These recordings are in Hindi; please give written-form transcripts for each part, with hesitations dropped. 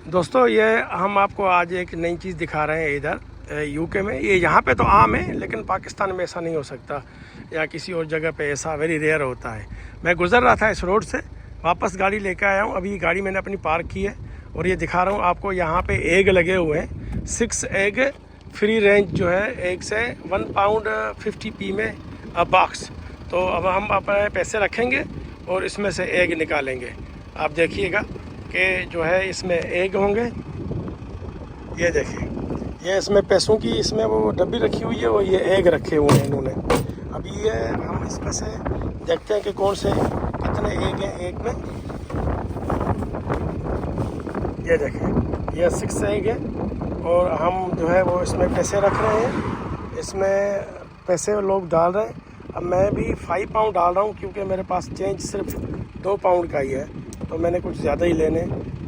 दोस्तों ये हम आपको आज एक नई चीज़ दिखा रहे हैं इधर यूके में। ये यहाँ पे तो आम है, लेकिन पाकिस्तान में ऐसा नहीं हो सकता या किसी और जगह पे ऐसा वेरी रेयर होता है। मैं गुज़र रहा था इस रोड से, वापस गाड़ी लेकर आया हूँ। अभी गाड़ी मैंने अपनी पार्क की है और ये दिखा रहा हूँ आपको। यहाँ पे एग लगे हुए हैं, 6 एग फ्री रेंज जो है, एग से 1 पाउंड 50p में बॉक्स। तो अब हम अपने पैसे रखेंगे और इसमें से एग निकालेंगे। आप देखिएगा कि जो है इसमें एग होंगे। ये देखिए, ये इसमें पैसों की इसमें वो डब्बी रखी हुई है और ये एग रखे हुए हैं इन्होंने। अभी ये हम इसमें से देखते हैं कि कौन से कितने एग हैं एग में। ये देखिए, ये 6 एग है और हम जो है वो इसमें पैसे रख रहे हैं। इसमें पैसे लोग डाल रहे हैं। अब मैं भी 5 पाउंड डाल रहा हूँ क्योंकि मेरे पास चेंज सिर्फ 2 पाउंड का ही है, तो मैंने कुछ ज़्यादा ही लेने।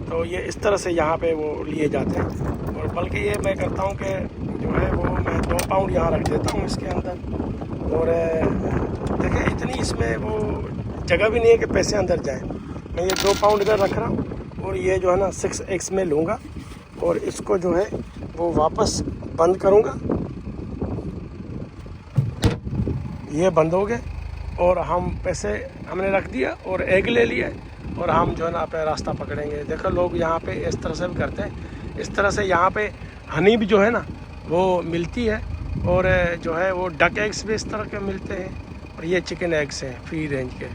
तो ये इस तरह से यहाँ पे वो लिए जाते हैं। और बल्कि ये मैं करता हूँ कि जो है वो मैं 2 पाउंड यहाँ रख देता हूँ इसके अंदर। और देखिए इतनी इसमें वो जगह भी नहीं है कि पैसे अंदर जाए। मैं ये 2 पाउंड इधर रख रहा हूँ और ये जो है ना 6 एग्स में लूँगा और इसको जो है वो वापस बंद करूँगा। ये बंद हो गए और हम पैसे हमने रख दिया और एग ले लिया और हम जो है ना अपना रास्ता पकड़ेंगे। देखो लोग यहाँ पे इस तरह से भी करते हैं। इस तरह से यहाँ पे हनी भी जो है ना वो मिलती है और जो है वो डक एग्स भी इस तरह के मिलते हैं और ये चिकन एग्स हैं फ्री रेंज के।